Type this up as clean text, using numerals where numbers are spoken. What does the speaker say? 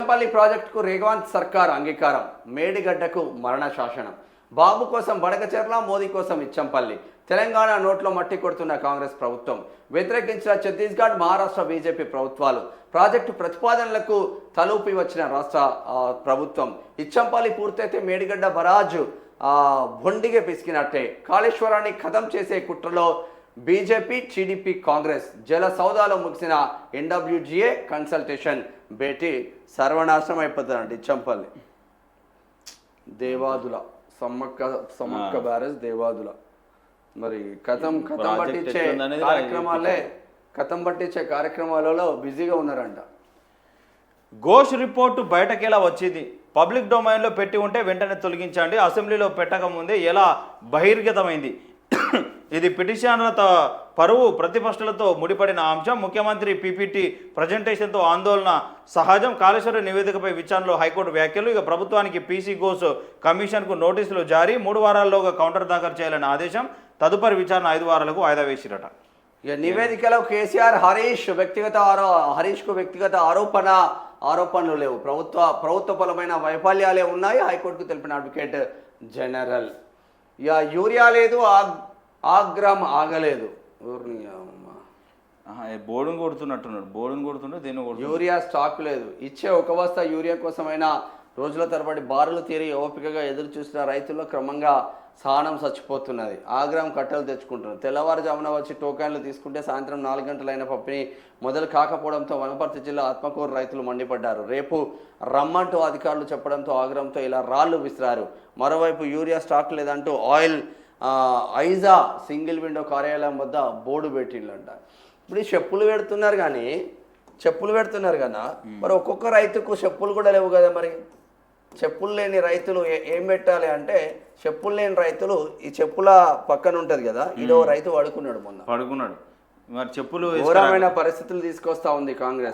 ఇచ్చంపల్లి ప్రాజెక్టుకు రేవంత్ సర్కార్ అంగీకారం, మేడిగడ్డకు మరణ శాసనం. బాబు కోసం బడగచెర్ల, మోదీ కోసం ఇచ్చంపల్లి. తెలంగాణ నోట్లో మట్టి కొడుతున్న కాంగ్రెస్ ప్రభుత్వం, వ్యతిరేకించిన ఛత్తీస్గఢ్, మహారాష్ట్ర బీజేపీ ప్రభుత్వాలు. ప్రాజెక్టు ప్రతిపాదనలకు తలూపి వచ్చిన రాష్ట్ర ప్రభుత్వం. ఇచ్చంపల్లి పూర్తయితే మేడిగడ్డ బరాజు బొండిగే పిసికినట్టే. కాళేశ్వరాన్ని ఖతం చేసే కుట్రలో బీజేపీ, టీడీపీ, కాంగ్రెస్. జల సౌదాలో ముగిసిన ఎన్డబ్ల్యూజీఏ కన్సల్టేషన్ భేటీ సర్వనాశనం అయిపోతుందండి. ఇచ్చంపల్లి దేవాదుల సమ్మక్క బ్యారేజ్ దేవాదుల మరి కథం పట్టించే కార్యక్రమాలలో బిజీగా ఉన్నారంట. ఘోష్ రిపోర్టు బయటకెలా వచ్చింది? పబ్లిక్ డొమైన్లో పెట్టి ఉంటే వెంటనే తొలగించండి, అసెంబ్లీలో పెట్టకముందే ఎలా బహిర్గతమైంది? ఇది పిటిషనర్ల పరువు ప్రతిపక్షాలతో ముడిపడిన అంశం. ముఖ్యమంత్రి పీపీటీ ప్రజెంటేషన్తో ఆందోళన సహజం. కాళేశ్వరం నివేదికపై విచారణలో హైకోర్టు వ్యాఖ్యలు. ఇక ప్రభుత్వానికి పీసీ ఘోష్ కమిషన్కు నోటీసులు జారీ. 3 వారాల్లోగా కౌంటర్ దాఖలు చేయాలని ఆదేశం. తదుపరి విచారణ 5 వారాలకు వాయిదా వేసిరట. ఇక నివేదికలో కేసీఆర్, హరీష్కు వ్యక్తిగత ఆరోపణలు లేవు. ప్రభుత్వపరమైన వైఫల్యాలే ఉన్నాయి, హైకోర్టుకు తెలిపిన అడ్వకేట్ జనరల్. ఇక యూరియా లేదు, ఆగ్రహం ఆగలేదు. బోర్డును కొడుతున్నట్టున్నాడు. దీన్ని యూరియా స్టాక్ లేదు. ఇచ్చే ఒక బస్తా యూరియా కోసమైనా రోజుల తరబడి బారులు తీరి ఓపికగా ఎదురు చూసిన రైతుల్లో క్రమంగా సహనం చచ్చిపోతున్నది. ఆగ్రహం కట్టలు తెచ్చుకుంటున్నారు. తెల్లవారుజామున వచ్చి టోకెన్లు తీసుకుంటే సాయంత్రం 4 గంటలైన పంపిణీ మొదలు కాకపోవడంతో వనపర్తి జిల్లా ఆత్మకూరు రైతులు మండిపడ్డారు. రేపు రమ్మంటూ అధికారులు చెప్పడంతో ఆగ్రహంతో ఇలా రాళ్లు విసిరారు. మరోవైపు యూరియా స్టాక్ లేదంటూ ఐజా సింగిల్ విండో కార్యాలయం వద్ద బోర్డు పెట్టిండ్లంట. ఇప్పుడు ఈ చెప్పులు పెడుతున్నారు కదా, మరి ఒక్కొక్క రైతుకు చెప్పులు కూడా లేవు కదా. మరి చెప్పులు లేని రైతులు ఏం పెట్టాలి అంటే, చెప్పులు లేని రైతులు ఈ చెప్పుల పక్కన ఉంటుంది కదా, ఇదో రైతు పడుకున్నాడు. మరి చెప్పులు ఘోరమైన పరిస్థితులు తీసుకొస్తా ఉంది కాంగ్రెస్.